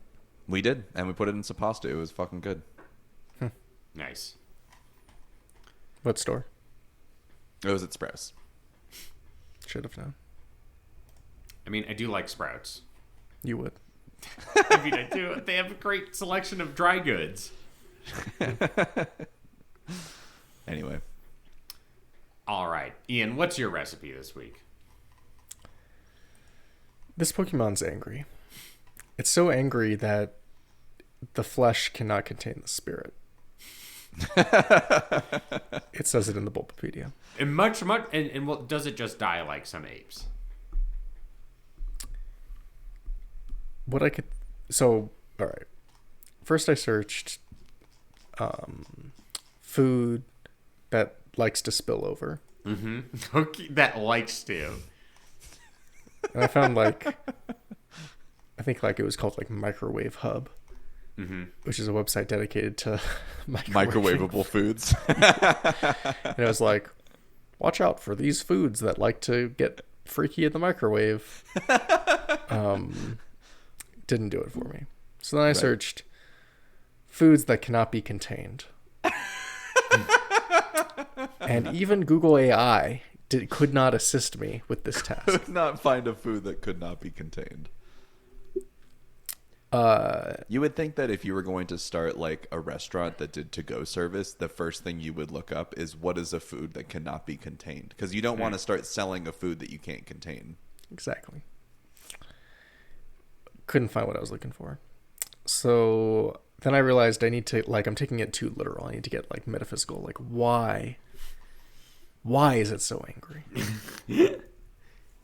We did, and we put it in some pasta. It was fucking good. Nice. What store? It was at Sprouts. Should have known. I mean, I do like Sprouts. You would. I mean, I do. They have a great selection of dry goods. Anyway. All right. Ian, what's your recipe this week? This Pokemon's angry. It's so angry that the flesh cannot contain the spirit. It says it in the Bulbapedia. And and what, does it just die like some apes? What I could... So, all right. First I searched food that likes to spill over. Mm-hmm. Okay, that likes to. And I found like... I think like it was called like Microwave Hub. Mm-hmm. Which is a website dedicated to Microwavable foods. And it was like, watch out for these foods that like to get freaky in the microwave. Didn't do it for me. So then I searched foods that cannot be contained. And even Google AI could not assist me with this task. Could not find a food that could not be contained. You would think that if you were going to start like a restaurant that did to-go service, the first thing you would look up is what is a food that cannot be contained, because you don't want to start selling a food that you can't contain. Exactly. Couldn't find what I was looking for. So then I realized I need to, like, I'm taking it too literal. I need to get like metaphysical. Like, why is it so angry?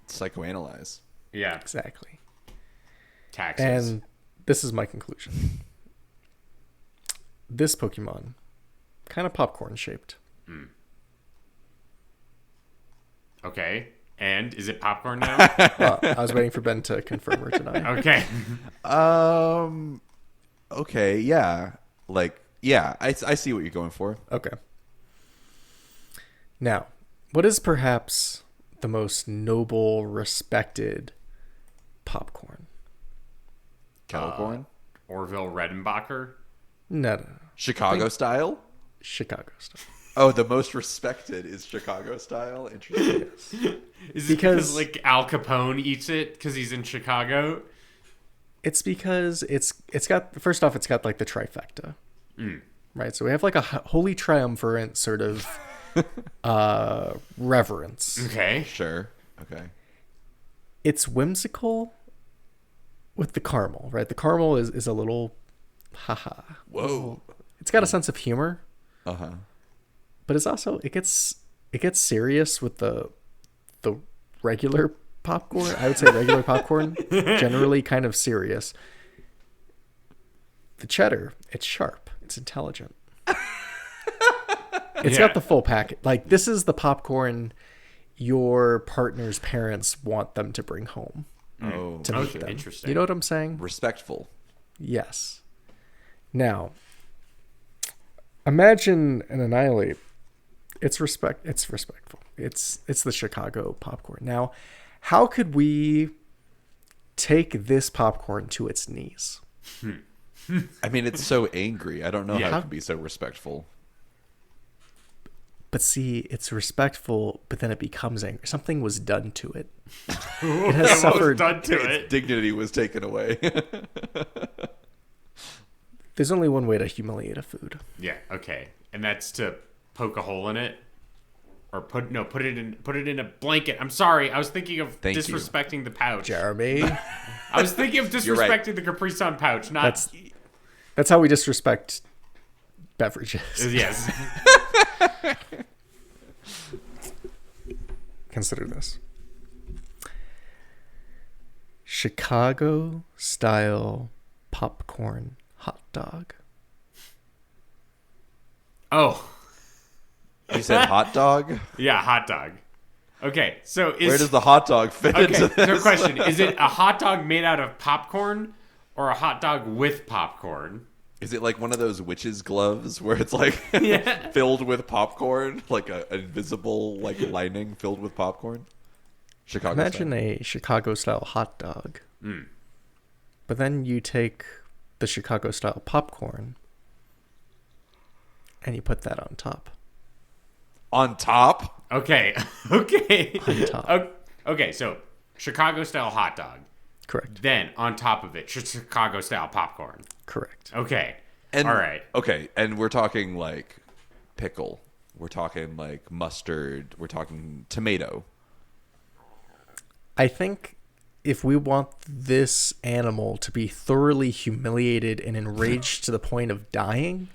Psychoanalyze. Yeah. Exactly. Taxes. And this is my conclusion. This Pokemon, kind of popcorn shaped. Okay. And is it popcorn now? I was waiting for Ben to confirm or deny. Okay. Okay, yeah. Like, yeah, I see what you're going for. Okay. Now, what is perhaps the most noble, respected popcorn? Calicorn? Orville Redenbacher? No. Chicago style? Chicago style. Oh, the most respected is Chicago style? Interesting. Is it because like Al Capone eats it because he's in Chicago? It's because it's got, first off, it's got like the trifecta. Right? So we have like a holy triumvirate sort of reverence. Okay. Sure. Okay. It's whimsical with the caramel, right? The caramel is a little haha. Whoa. It's got a sense of humor. Uh-huh. But it's also it gets serious with the regular popcorn. I would say regular popcorn, generally kind of serious. The cheddar, it's sharp, it's intelligent. It's got the full packet. Like, this is the popcorn your partner's parents want them to bring home Oh, to meet them. Interesting. You know what I'm saying? respectful. Yes. Now, imagine an Annihilape. It's respectful. It's the Chicago popcorn. Now, how could we take this popcorn to its knees? I mean, it's so angry. I don't know Yeah. how it can be so respectful. But see, it's respectful, but then it becomes angry. Something was done to it. It has suffered. done to Its it. dignity was taken away. There's only one way to humiliate a food. Yeah. Okay. And that's to poke a hole in it, or put it in a blanket. I'm sorry. I was thinking of Thank you. disrespecting the pouch. Jeremy, I was thinking of disrespecting right. the Capri Sun pouch. Not that's how we disrespect beverages. yes. Consider this. Chicago style popcorn hot dog. Oh. You said hot dog? Yeah, hot dog. Okay, so Where does the hot dog fit into okay? this? So question: is it a hot dog made out of popcorn, or a hot dog with popcorn? Is it like one of those witch's gloves where it's like Yeah. filled with popcorn, like an invisible like lining filled with popcorn? Chicago. Imagine style. a Chicago style hot dog. But then you take the Chicago style popcorn and you put that on top. On top. Okay, okay, On top. Okay. So Chicago style hot dog. Correct. Then on top of it, Chicago style popcorn. Correct. Okay. And, all right. Okay, and we're talking like pickle. We're talking like mustard. We're talking tomato. I think if we want this animal to be thoroughly humiliated and enraged to the point of dying,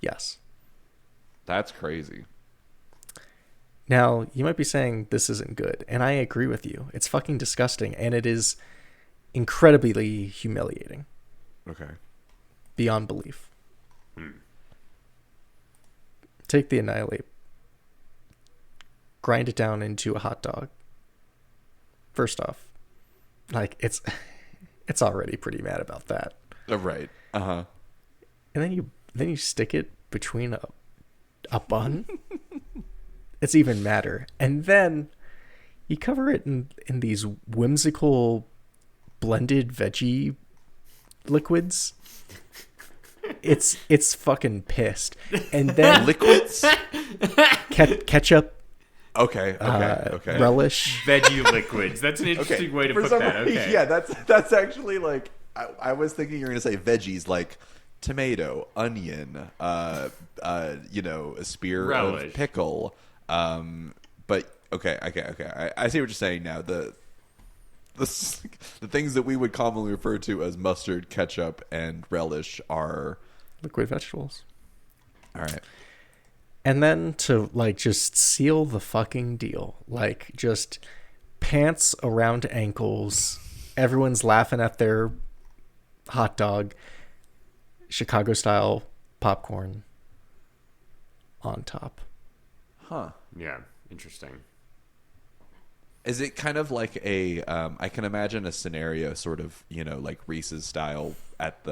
yes. That's crazy. Now, you might be saying this isn't good, and I agree with you. It's fucking disgusting, and it is incredibly humiliating. Okay. Beyond belief. Take the Annihilape. Grind it down into a hot dog. First off, like, it's already pretty mad about that. Right. Uh-huh. And then you stick it between a bun. It's even madder. And then you cover it in these whimsical blended veggie liquids. It's fucking pissed. And then Liquids? ketchup, Okay. relish. Veggie liquids. That's an interesting way to put that. Okay. Yeah, that's actually like I was thinking you were gonna say veggies like tomato, onion, a spear Relish. of pickle. But okay. I see what you're saying now. The things that we would commonly refer to as mustard, ketchup, and relish are Liquid vegetables. all right. And then to, like, just seal the fucking deal, like, just pants around ankles, everyone's laughing at their hot dog, Chicago-style popcorn on top. Huh. Yeah. Interesting. Is it kind of like a I can imagine a scenario sort of, like Reese's style at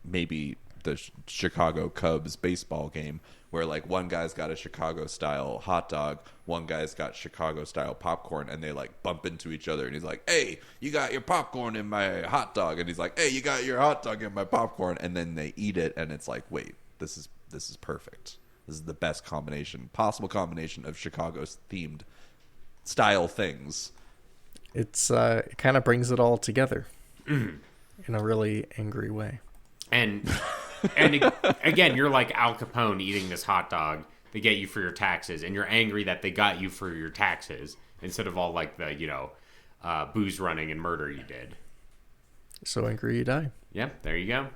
maybe the Chicago Cubs baseball game where like one guy's got a Chicago style hot dog, one guy's got Chicago style popcorn, and they like bump into each other and he's like, "Hey, you got your popcorn in my hot dog," and he's like, "Hey, you got your hot dog in my popcorn," and then they eat it and it's like, "Wait, this is perfect. This is the best possible combination of Chicago's themed style things." It kind of brings it all together in a really angry way. And again, you're like Al Capone eating this hot dog they get you for your taxes, and you're angry that they got you for your taxes instead of all like the booze running and murder you did. So angry you die. Yep, there you go.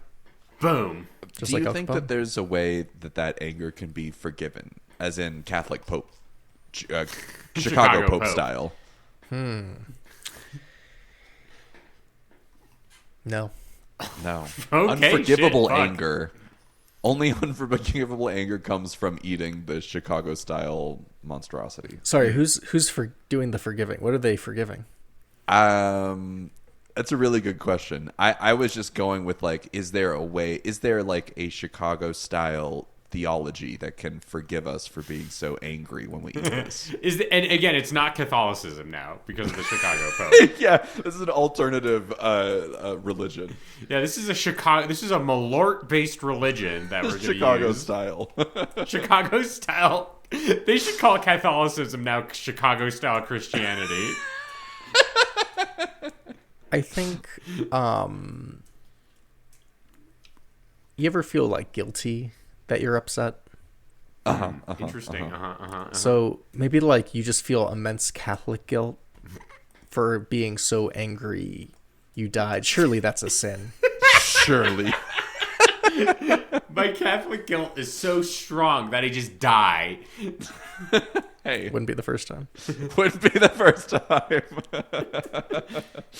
Boom. Just Do like you Al think Capone. that there's a way that anger can be forgiven, as in Catholic Pope, Chicago Pope style? No. No. Okay, Unforgivable shit, fuck. anger. Only unforgivable anger comes from eating the Chicago style monstrosity. Sorry, who's doing the forgiving? What are they forgiving? That's a really good question. I was just going with like, is there like a Chicago style theology that can forgive us for being so angry when we eat this? And again, it's not Catholicism now because of the Chicago Pope. Yeah, this is an alternative religion. Yeah, this is a Malort-based religion that we're going to use. Chicago style. Chicago style. They should call Catholicism now Chicago style Christianity. I think you ever feel like guilty that you're upset? Interesting. So maybe like you just feel immense Catholic guilt for being so angry you died. Surely that's a sin. Surely. My Catholic guilt is so strong that I just die. Hey, Wouldn't be the first time. wouldn't be the first time.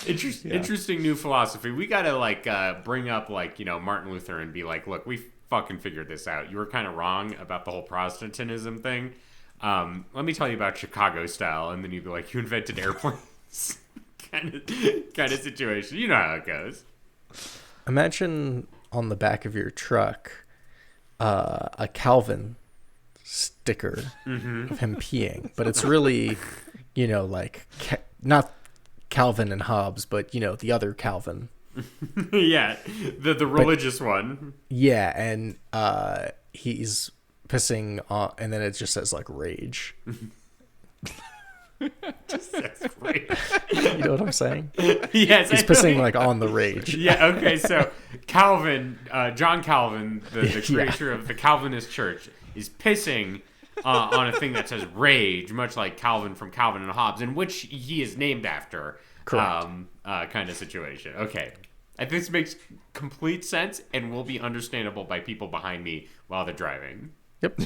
Interesting new philosophy. We gotta bring up Martin Luther and be like, look, we fucking figured this out. You were kind of wrong about the whole Protestantism thing. Let me tell you about Chicago style, and then you'd be like, you invented airplanes. kind of situation. You know how it goes. Imagine on the back of your truck a Calvin sticker of him peeing, but it's really, not Calvin and Hobbes, but the other Calvin. Yeah, the religious one. Yeah, and he's pissing on, and then it just says like rage. Just says Exactly. You know what I'm saying? Yes, He's pissing like on the rage. Yeah, okay, so Calvin, John Calvin, the Yeah. creator of the Calvinist Church, is pissing on a thing that says rage, much like Calvin from Calvin and Hobbes, in which he is named after. Correct. Kind of situation. Okay. And this makes complete sense and will be understandable by people behind me while they're driving. Yep.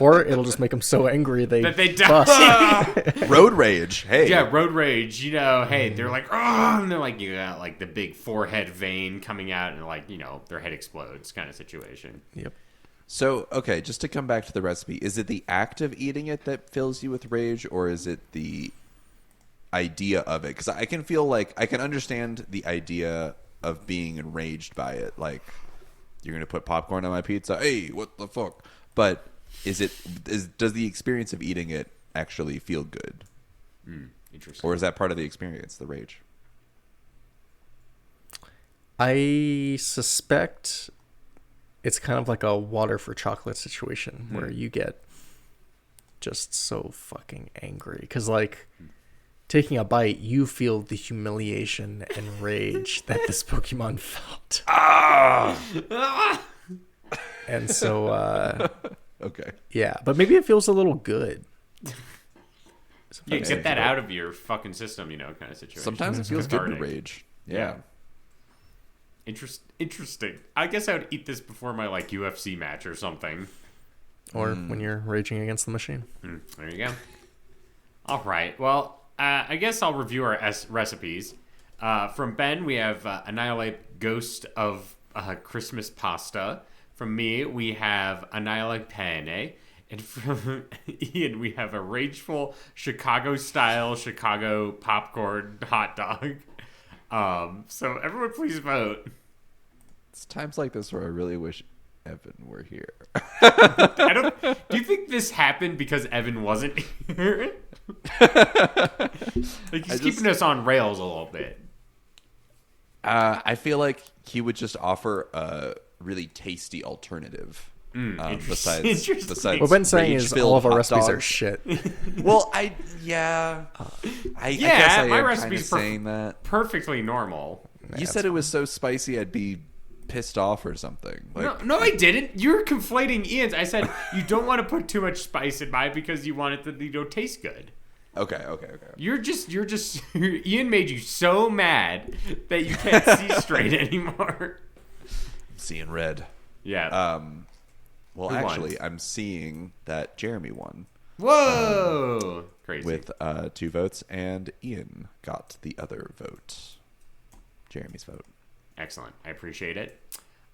Or it'll just make them so angry they bust. Road rage. Hey. Yeah, road rage. You know, hey, they're like, oh, and they're like, you got like the big forehead vein coming out, and like, you know, their head explodes, kind of situation. Yep. So, okay, just to come back to the recipe, is it the act of eating it that fills you with rage, or is it the idea of it? Because I can feel like I can understand the idea of being enraged by it. Like, you're going to put popcorn on my pizza? Hey, what the fuck? But does the experience of eating it actually feel good? Interesting. Or is that part of the experience, the rage? I suspect it's kind of like a water for chocolate situation where you get just so fucking angry. Because, like, taking a bite, you feel the humiliation and rage that this Pokemon felt. And so, Okay. yeah. But maybe it feels a little good. Yeah, get that out of your fucking system, you know, kind of situation. Sometimes it It's feels good to cathartic. rage. Yeah. Interesting. I guess I would eat this before my like UFC match or something. Or when you're raging against the machine. There you go. All right. Well, I guess I'll review our recipes. From Ben, we have Annihilape Ghost of Christmas Pasta. From me, we have Annihilape Penne. And from Ian, we have a rageful Chicago-style Chicago popcorn hot dog. So everyone please vote. It's times like this where I really wish Evan were here. Do you think this happened because Evan wasn't here? Like he's keeping us on rails a little bit. I feel like he would just offer a really tasty alternative. Besides What Ben's saying is all of our hot recipes are dogs. shit. Well, I guess I my am recipe's kinda saying that. perfectly normal. You said it was so spicy I'd be pissed off or something. Like, No, I didn't. You're conflating Ian's. I said you don't want to put too much spice in mine because you want it to, you know, taste good. Okay. You're just Ian made you so mad that you can't see straight anymore. I'm seeing red. Yeah. Well, Who won? actually, I'm seeing that Jeremy won Whoa! Crazy. with 2 votes, and Ian got the other vote. Jeremy's vote. Excellent. I appreciate it.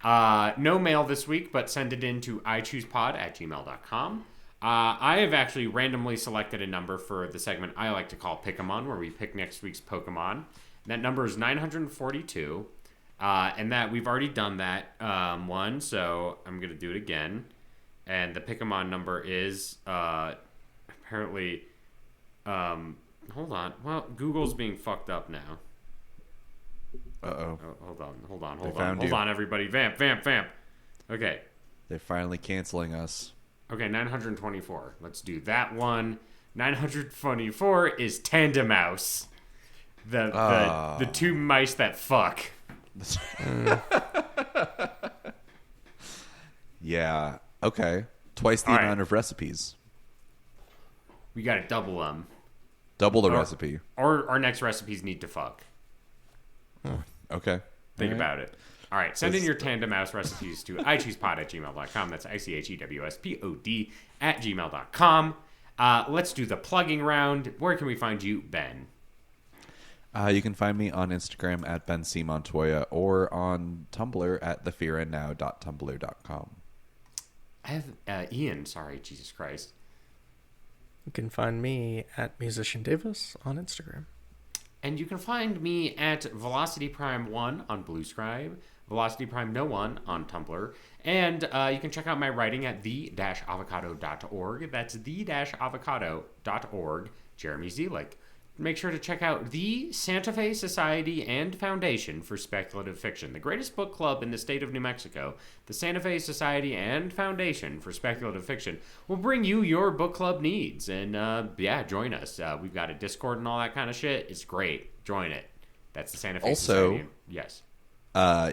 No mail this week, but send it in to ichoosepod@gmail.com. I have actually randomly selected a number for the segment I like to call Pick-a-mon, where we pick next week's Pokemon. That number is 942. And that we've already done that one, so I'm going to do it again. And the Pick-a-mon number is apparently... hold on. Well, Google's being fucked up now. Uh-oh. Hold on, found you. everybody. Vamp. Okay. They're finally canceling us. Okay, 924. Let's do that one. 924 is Tandemouse. The 2 mice that fuck. Yeah. Okay. Twice the All right. amount of recipes. We gotta double them. Double the recipe. Or our next recipes need to fuck. Okay. Think All right. about it. All right, send in your Tandem Mouse recipes to ichoosepod@gmail.com. That's ICHEWSPOD@gmail.com. Let's do the plugging round. Where can we find you, Ben? You can find me on Instagram at Ben C. Montoya or on Tumblr at thefearandnow.tumblr.com. I have Ian. Sorry, Jesus Christ. You can find me at Musician Davis on Instagram. And you can find me at Velocity Prime 1 on Blue Scribe, Velocity Prime No 1 on Tumblr, and you can check out my writing at the-avocado.org. That's the-avocado.org. Jeremy Zelick. make sure to check out the Santa Fe Society and Foundation for Speculative Fiction, the greatest book club in the state of New Mexico. The Santa Fe Society and Foundation for Speculative Fiction will bring you your book club needs. And join us. We've got a Discord and all that kind of shit. It's great. Join it. That's the Santa Fe Society. Yes.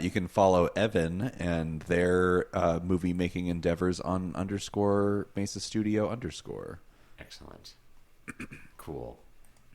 You can follow Evan and their movie making endeavors on _Mesa Studio _ Excellent. Cool.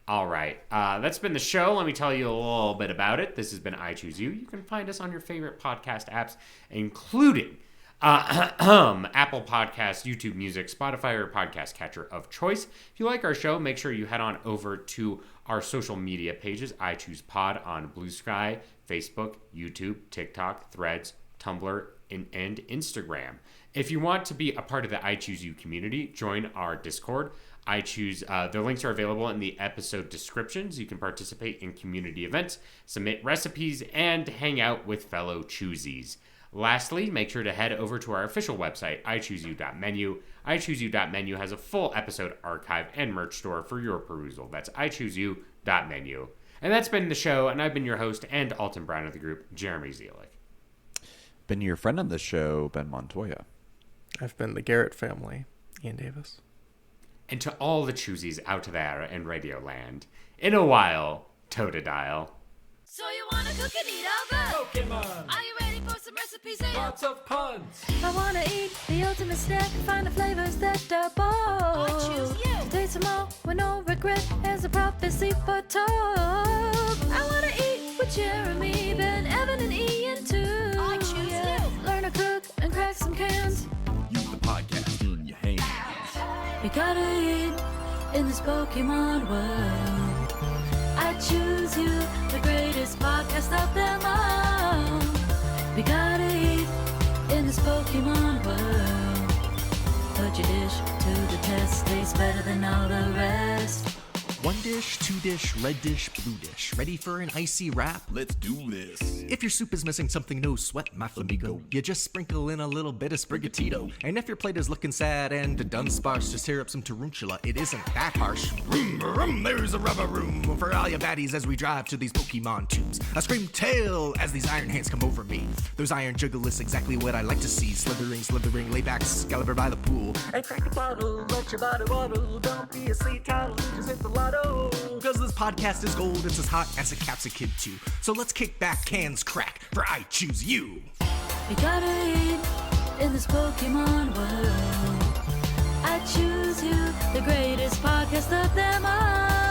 All right. That's been the show. Let me tell you a little bit about it. This has been I Choose You. You can find us on your favorite podcast apps, including Apple Podcasts, YouTube Music, Spotify, or podcast catcher of choice. If you like our show, make sure you head on over to our social media pages, I Choose Pod on Blue Sky, Facebook, YouTube, TikTok, Threads, Tumblr, and Instagram. If you want to be a part of the I Choose You community, join our Discord. The links are available in the episode descriptions. You can participate in community events, submit recipes, and hang out with fellow choosies. Lastly, make sure to head over to our official website, ichooseyou.menu. ichooseyou.menu has a full episode archive and merch store for your perusal. That's ichooseyou.menu. And that's been the show, and I've been your host and Alton Brown of the group, Jeremy Zielik. Been your friend on the show, Ben Montoya. I've been the Garrett family, Ian Davis. And to all the choosies out there in Radio Land, in a while, Totodile. So you wanna cook and eat all good? Pokemon! Are you ready for some recipes in? Lots of puns! I wanna eat the ultimate snack and find the flavors that are bold. I choose you. To taste them all with no regret as a prophecy foretold. I wanna eat with Jeremy, Ben, Evan, and Ian too. I choose you. Learn to cook and crack some cans. Use the podcast in your hands. You gotta eat in this Pokemon world. I choose you, the greatest podcast of them all. We gotta eat in this Pokemon world. Put your dish to the test, tastes better than all the rest. One dish, two dish, red dish, blue dish. Ready for an icy wrap? Let's do this. If your soup is missing something, no sweat, my flamingo. You just sprinkle in a little bit of Sprigatito. And if your plate is looking sad and done sparse, just tear up some tarantula. It isn't that harsh. Vroom, vroom, there's a rubber room for all your baddies as we drive to these Pokemon tubes. I scream tail as these iron hands come over me. Those iron juggalists, exactly what I like to see. Slithering, lay back, Excalibur by the pool. And crack the bottle, let your body waddle. Don't be a sea turtle, just hit the lotto. Cause this podcast is gold, it's as hot as a Capsa Kid too. So let's kick back, cans crack, for I choose you. You gotta eat in this Pokemon world. I choose you, the greatest podcast of them all.